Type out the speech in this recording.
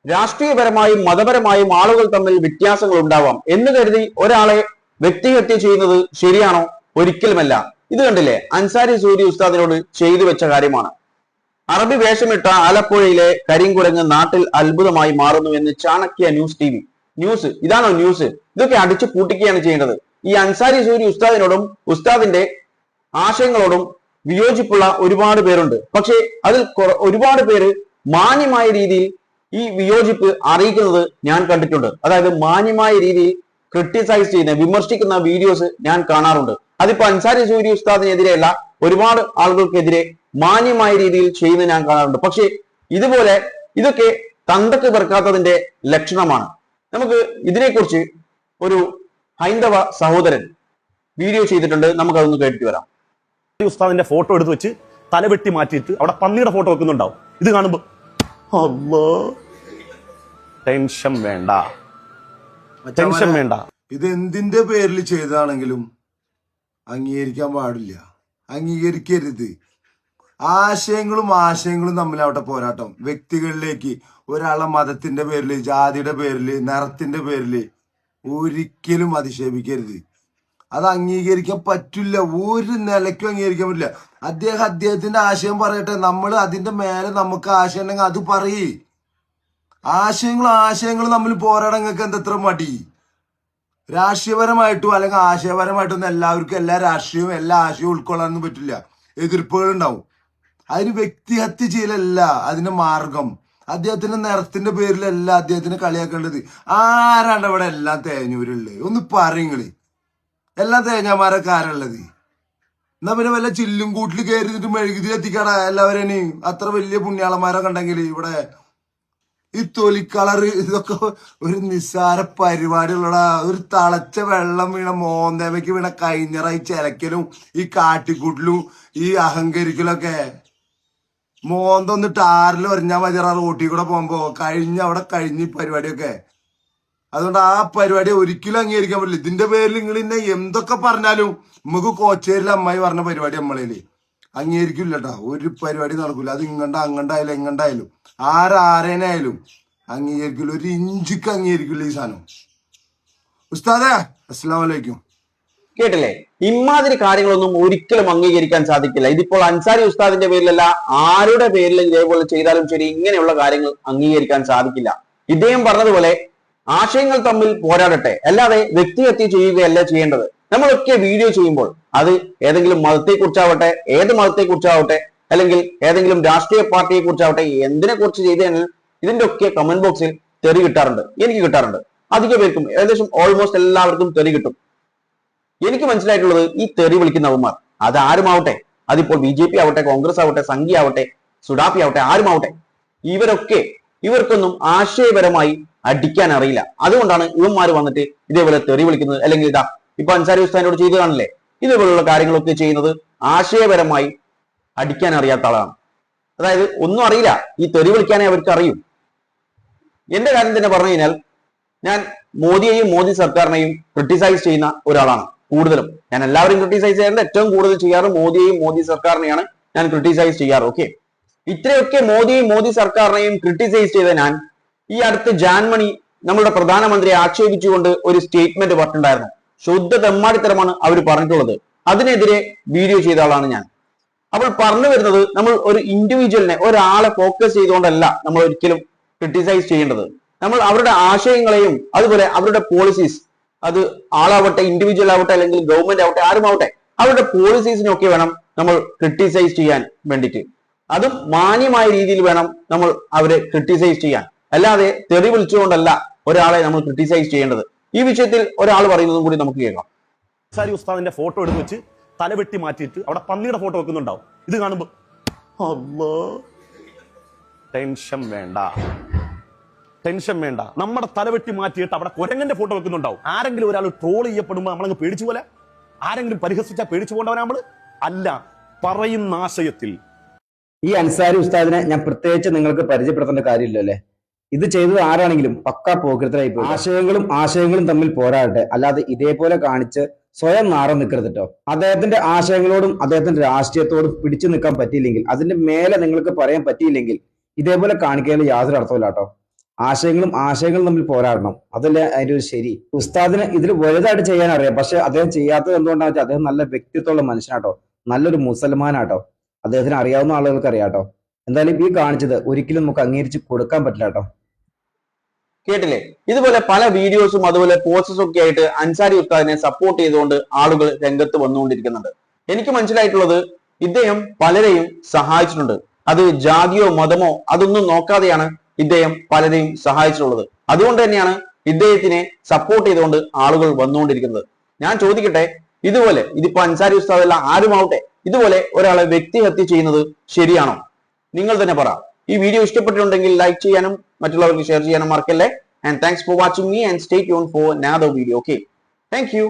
രാഷ്ട്രീയപരമായും മതപരമായും ആളുകൾ തമ്മിൽ വ്യത്യാസങ്ങൾ ഉണ്ടാവാം എന്ന് കരുതി ഒരാളെ വ്യക്തിഹത്യ ചെയ്യുന്നത് ശരിയാണോ? ഒരിക്കലുമല്ല. ഇത് കണ്ടില്ലേ, അൻസാരി സൂരി ഉസ്താദിനോട് ചെയ്തു വെച്ച കാര്യമാണ്. അറബി വേഷമിട്ട ആലപ്പുഴയിലെ കരിങ്കുരങ്ങ് നാട്ടിൽ അത്ഭുതമായി മാറുന്നു എന്ന് ചാണക്യ ന്യൂസ് TV. ന്യൂസ് ഇതാണോ ന്യൂസ്? ഇതൊക്കെ അടിച്ചു പൂട്ടിക്കുകയാണ് ചെയ്യേണ്ടത്. ഈ അൻസാരി സൂരി ഉസ്താദിനോടും ഉസ്താദിന്റെ ആശയങ്ങളോടും വിയോജിപ്പുള്ള ഒരുപാട് പേരുണ്ട്. പക്ഷേ അതിൽ ഒരുപാട് പേര് മാന്യമായ രീതിയിൽ ഈ വിയോജിപ്പ് അറിയിക്കുന്നത് ഞാൻ കണ്ടിട്ടുണ്ട്. അതായത് മാന്യമായ രീതിയിൽ ക്രിട്ടിസൈസ് ചെയ്യുന്ന, വിമർശിക്കുന്ന വീഡിയോസ് ഞാൻ കാണാറുണ്ട്. അതിപ്പോ അൻസാരി സൂരി ഉസ്താദിനെതിരെയല്ല, ഒരുപാട് ആളുകൾക്കെതിരെ മാന്യമായ രീതിയിൽ ചെയ്യുന്നത് ഞാൻ കാണാറുണ്ട്. പക്ഷേ ഇതൊക്കെ തന്തക്ക് പെറുക്കാത്തതിന്റെ ലക്ഷണമാണ്. നമുക്ക് ഇതിനെക്കുറിച്ച് ഒരു ഹൈന്ദവ സഹോദരൻ വീഡിയോ ചെയ്തിട്ടുണ്ട്, നമുക്കതൊന്ന് കേട്ടിട്ട് വരാം. ഉസ്താദിന്റെ ഫോട്ടോ എടുത്ത് വെച്ച് തലവെട്ടി മാറ്റിയിട്ട് അവിടെ പന്നിയുടെ ഫോട്ടോ വെക്കുന്നുണ്ടാവും. ഇത് കാണുമ്പോ ടെൻഷൻ വേണ്ട, ടെൻഷൻ വേണ്ട. ഇത് എന്തിന്റെ പേരിൽ ചെയ്തതാണെങ്കിലും അംഗീകരിക്കാൻ പാടില്ല, അംഗീകരിക്കരുത്. ആശയങ്ങളും തമ്മിലാവട്ടെ പോരാട്ടം. വ്യക്തികളിലേക്ക് ഒരാളെ മതത്തിന്റെ പേരില്, ജാതിയുടെ പേരില്, നിറത്തിന്റെ പേരില് ഒരിക്കലും അധിക്ഷേപിക്കരുത്. അത് അംഗീകരിക്കാൻ പറ്റില്ല, ഒരു നിലയ്ക്കും അംഗീകരിക്കാൻ പറ്റില്ല. അദ്ദേഹത്തിന്റെ ആശയം പറയട്ടെ, നമ്മൾ അതിന്റെ മേലെ നമുക്ക് ആശയം ഉണ്ടെങ്കിൽ അത് പറയേ. ആശയങ്ങളും തമ്മിൽ പോരാടങ്ങൾക്ക് എന്തത്ര മടി? രാഷ്ട്രീയപരമായിട്ടും അല്ലെങ്കിൽ ആശയപരമായിട്ടൊന്നും എല്ലാവർക്കും എല്ലാ രാഷ്ട്രീയവും എല്ലാ ആശയവും ഉൾക്കൊള്ളാനൊന്നും പറ്റില്ല. എതിർപ്പുകൾ ഉണ്ടാവും. അതിന് വ്യക്തിഹത്യ ചെയ്യലല്ല അതിന്റെ മാർഗം. അദ്ദേഹത്തിന്റെ നിറത്തിന്റെ പേരിലല്ല അദ്ദേഹത്തിന് കളിയാക്കേണ്ടത്. ആരാണ്ട് അവിടെ എല്ലാം തേഞ്ഞൂരുള്ളത്? ഒന്ന് പറയുങ്ങള്. എല്ലാം തേഞ്ഞാമാരൊക്കെ ആരുള്ളത്? എന്നാ പിന്നെ വല്ല ചില്ലും കൂട്ടിൽ കയറിയിട്ട് മെഴുകുതിരി എത്തിക്കാടാ എല്ലാവരെയും. അത്ര വലിയ പുണ്യാളന്മാരൊക്കെ ഉണ്ടെങ്കിൽ ഇവിടെ ഈ തൊലിക്കളറ് ഇതൊക്കെ ഒരു നിസ്സാര പരിപാടിയുള്ളടാ. ഒരു തളച്ച വെള്ളം വീണ മോന്തേമയ്ക്ക് വീണ കഴിഞ്ഞറായി ചിലക്കലും ഈ കാട്ടിക്കൂട്ടിലും ഈ അഹങ്കരിക്കലൊക്കെ. മോന്തൊന്ന് ടാറിൽ ഒരഞ്ഞാൽ മതിയാ റോട്ടിൽ കൂടെ പോകുമ്പോ അവിടെ കഴിഞ്ഞ് പരിപാടിയൊക്കെ. അതുകൊണ്ട് ആ പരിപാടി ഒരിക്കലും അംഗീകരിക്കാൻ പറ്റില്ല. ഇതിന്റെ പേരിൽ നിങ്ങൾ ഇന്നെ എന്തൊക്കെ പറഞ്ഞാലും നമുക്ക് കോച്ചേരിൽ അമ്മായി പറഞ്ഞ പരിപാടി നമ്മളേല് അംഗീകരിക്കില്ല കേട്ടോ. ഒരു പരിപാടി നടക്കില്ല. അത് അങ്ങണ്ടായാലും എങ്ങണ്ടായാലും ആരേനായാലും അംഗീകരിക്കില്ല. ഒരു ഇഞ്ചിക്ക് അംഗീകരിക്കില്ല ഈ സാധനം. ഉസ്താദേ, അസ്സലാമു അലൈക്കും. കേട്ടില്ലേ? ഇമാതിരി കാര്യങ്ങളൊന്നും ഒരിക്കലും അംഗീകരിക്കാൻ സാധിക്കില്ല. ഇതിപ്പോൾ അൻസാരി ഉസ്താദിന്റെ പേരിലല്ല, ആരുടെ പേരിലും ഇതേപോലെ ചെയ്താലും ശരി, ഇങ്ങനെയുള്ള കാര്യങ്ങൾ അംഗീകരിക്കാൻ സാധിക്കില്ല. ഇദ്ദേഹം പറഞ്ഞതുപോലെ ആശയങ്ങൾ തമ്മിൽ പോരാടട്ടെ, അല്ലാതെ വ്യക്തിഹത്യ ചെയ്യുകയല്ല ചെയ്യേണ്ടത്. നമ്മളൊക്കെ വീഡിയോ ചെയ്യുമ്പോൾ അത് ഏതെങ്കിലും മതത്തെ കുറിച്ചാവട്ടെ, ഏത് മതത്തെ കുറിച്ചാവട്ടെ, അല്ലെങ്കിൽ ഏതെങ്കിലും രാഷ്ട്രീയ പാർട്ടിയെ കുറിച്ചാവട്ടെ, എന്തിനെ കുറിച്ച് ചെയ്താൽ ഇതിന്റെ ഒക്കെ കമന്റ് ബോക്സിൽ തെറി കിട്ടാറുണ്ട്. എനിക്ക് കിട്ടാറുണ്ട്. അധിക പേർക്കും, ഏകദേശം ഓൾമോസ്റ്റ് എല്ലാവർക്കും തെറി കിട്ടും. എനിക്ക് മനസ്സിലായിട്ടുള്ളത്, ഈ തെറി വിളിക്കുന്നവന്മാർ അത് ആരുമാവട്ടെ, അതിപ്പോൾ BJP ആവട്ടെ, കോൺഗ്രസ് ആവട്ടെ, സംഘി ആവട്ടെ, സുഡാപ്പി ആവട്ടെ, ആരുമാവട്ടെ, ഇവർക്കൊന്നും ആശയപരമായി അടിക്കാൻ അറിയില്ല. അതുകൊണ്ടാണ് ഇവന്മാർ വന്നിട്ട് ഇതേപോലെ തെറി വിളിക്കുന്നത്. അല്ലെങ്കിൽ ഇതാ ഇപ്പൊ അൻസാരി ഉസ്താദിനോട് ചെയ്തു കാണില്ലേ, ഇതേപോലുള്ള കാര്യങ്ങളൊക്കെ ചെയ്യുന്നത് ആശയപരമായി അടിക്കാൻ അറിയാത്ത ആളാണ്. അതായത് ഒന്നും അറിയില്ല, ഈ തെറി വിളിക്കാനേ അവർക്ക് അറിയൂ. എന്റെ കാര്യം തന്നെ പറഞ്ഞു കഴിഞ്ഞാൽ, ഞാൻ മോദിയെയും മോദി സർക്കാരിനെയും ക്രിട്ടിസൈസ് ചെയ്യുന്ന ഒരാളാണ്. കൂടുതലും ഞാൻ എല്ലാവരും ക്രിട്ടിസൈസ് ചെയ്യാറുണ്ട്. ഏറ്റവും കൂടുതൽ ചെയ്യാറ് മോദിയെയും മോദി സർക്കാരിനെയാണ് ഞാൻ ക്രിട്ടിസൈസ് ചെയ്യാറ്. ഓക്കെ, ഇത്രയൊക്കെ മോദിയെയും മോദി സർക്കാരിനെയും ക്രിട്ടിസൈസ് ചെയ്ത ഞാൻ ഈ അടുത്ത് ജാൻമണി നമ്മളുടെ പ്രധാനമന്ത്രിയെ ആക്ഷേപിച്ചുകൊണ്ട് ഒരു സ്റ്റേറ്റ്മെന്റ് പറഞ്ഞിട്ടുണ്ടായിരുന്നു. ശുദ്ധ തെമ്മാടിത്തരമാണ് അവർ പറഞ്ഞിട്ടുള്ളത്. അതിനെതിരെ വീഡിയോ ചെയ്ത ആളാണ് ഞാൻ. അപ്പോൾ പറഞ്ഞു വരുന്നത്, നമ്മൾ ഒരു ഇൻഡിവിജ്വലിനെ, ഒരാളെ ഫോക്കസ് ചെയ്തുകൊണ്ടല്ല നമ്മൾ ഒരിക്കലും ക്രിട്ടിസൈസ് ചെയ്യേണ്ടത്. നമ്മൾ അവരുടെ ആശയങ്ങളെയും അതുപോലെ അവരുടെ പോളിസീസ്, അത് ആളാവട്ടെ, ഇൻഡിവിജ്വൽ ആവട്ടെ, അല്ലെങ്കിൽ ഗവൺമെന്റ് ആവട്ടെ, ആരുമാവട്ടെ, അവരുടെ പോളിസീസിനൊക്കെ വേണം നമ്മൾ ക്രിട്ടിസൈസ് ചെയ്യാൻ വേണ്ടിയിട്ട്. അതും മാന്യമായ രീതിയിൽ വേണം നമ്മൾ അവരെ ക്രിട്ടിസൈസ് ചെയ്യാൻ. അല്ലാതെ തെറി വിളിച്ചുകൊണ്ടല്ല ഒരാളെ നമ്മൾ ക്രിട്ടിസൈസ് ചെയ്യേണ്ടത്. ഈ വിഷയത്തിൽ ഒരാൾ പറയുന്നതും കൂടി നമുക്ക് കേൾക്കാം. അൻസാരി ഉസ്താദിന്റെ ഫോട്ടോ എടുത്ത് വെച്ച് തലവെട്ടി മാറ്റിയിട്ട് അവിടെ പന്നിയുടെ ഫോട്ടോ വെക്കുന്നുണ്ടാവും. ഇത് കാണുമ്പോ ടെൻഷൻ വേണ്ട, ടെൻഷൻ വേണ്ട. നമ്മുടെ തലവെട്ടി മാറ്റിയിട്ട് അവിടെ കുരങ്ങന്റെ ഫോട്ടോ വെക്കുന്നുണ്ടാവും. ആരെങ്കിലും ഒരാൾ ട്രോൾ ചെയ്യപ്പെടുമ്പോ നമ്മളങ്ങ് പേടിച്ചു പോലെ, ആരെങ്കിലും പരിഹസിച്ചാൽ പേടിച്ചു പോകേണ്ടവരാ നമ്മള് അല്ല. പറയുന്ന ആശയത്തിൽ ഈ അൻസാരി ഉസ്താദിനെ ഞാൻ പ്രത്യേകിച്ച് നിങ്ങൾക്ക് പരിചയപ്പെടുത്തേണ്ട കാര്യമില്ലല്ലേ. ഇത് ചെയ്തത് ആരാണെങ്കിലും പക്കാ പോക്കൃത്തരായി പോയി. ആശയങ്ങളും തമ്മിൽ പോരാടട്ടെ, അല്ലാതെ ഇതേപോലെ കാണിച്ച് സ്വയം നാറം നിൽക്കരുത് കേട്ടോ. അദ്ദേഹത്തിന്റെ ആശയങ്ങളോടും അദ്ദേഹത്തിന്റെ രാഷ്ട്രീയത്തോടും പിടിച്ചു നിൽക്കാൻ പറ്റിയില്ലെങ്കിൽ, അതിന്റെ മേലെ നിങ്ങൾക്ക് പറയാൻ പറ്റിയില്ലെങ്കിൽ, ഇതേപോലെ കാണിക്കുന്നതിൽ യാതൊരു അർത്ഥമില്ല കേട്ടോ. ആശയങ്ങളും ആശയങ്ങളും തമ്മിൽ പോരാടണം. അതല്ലേ അതിന്റെ ഒരു ശരി. ഉസ്താദിന് ഇതിൽ വലുതായിട്ട് ചെയ്യാൻ അറിയാം, പക്ഷെ അദ്ദേഹം ചെയ്യാത്തത് എന്തുകൊണ്ടാണെന്ന് വെച്ചാൽ അദ്ദേഹം നല്ല വ്യക്തിത്വമുള്ള മനുഷ്യനാട്ടോ, നല്ലൊരു മുസൽമാനാട്ടോ, അദ്ദേഹത്തിന് അറിയാവുന്ന ആളുകൾക്ക് അറിയാട്ടോ. എന്തായാലും ഈ കാണിച്ചത് ഒരിക്കലും നമുക്ക് അംഗീകരിച്ച് കൊടുക്കാൻ പറ്റില്ല കേട്ടോ. കേട്ടില്ലേ? ഇതുപോലെ പല വീഡിയോസും അതുപോലെ പോസ്റ്റേഴ്സും ഒക്കെ ആയിട്ട് അൻസാരി ഉസ്താദിനെ സപ്പോർട്ട് ചെയ്തുകൊണ്ട് ആളുകൾ രംഗത്ത് വന്നുകൊണ്ടിരിക്കുന്നുണ്ട്. എനിക്ക് മനസ്സിലായിട്ടുള്ളത് ഇദ്ദേഹം പലരെയും സഹായിച്ചിട്ടുണ്ട്. അത് ജാതിയോ മതമോ അതൊന്നും നോക്കാതെയാണ് ഇദ്ദേഹം പലരെയും സഹായിച്ചിട്ടുള്ളത്. അതുകൊണ്ട് തന്നെയാണ് ഇദ്ദേഹത്തിനെ സപ്പോർട്ട് ചെയ്തുകൊണ്ട് ആളുകൾ വന്നുകൊണ്ടിരിക്കുന്നത്. ഞാൻ ചോദിക്കട്ടെ, ഇതുപോലെ ഇതിപ്പോ അൻസാരി ഉസ്താദല്ല ആരുമാവട്ടെ, ഇതുപോലെ ഒരാളെ വ്യക്തിഹത്യ ചെയ്യുന്നത് ശരിയാണോ? നിങ്ങൾ തന്നെ പറ. ഈ വീഡിയോ ഇഷ്ടപ്പെട്ടിട്ടുണ്ടെങ്കിൽ ലൈക്ക് ചെയ്യാനും മറ്റുള്ളവർക്ക് ഷെയർ ചെയ്യാനും മറക്കല്ലേ. And thanks for watching me and stay tuned for another video. Okay, thank you.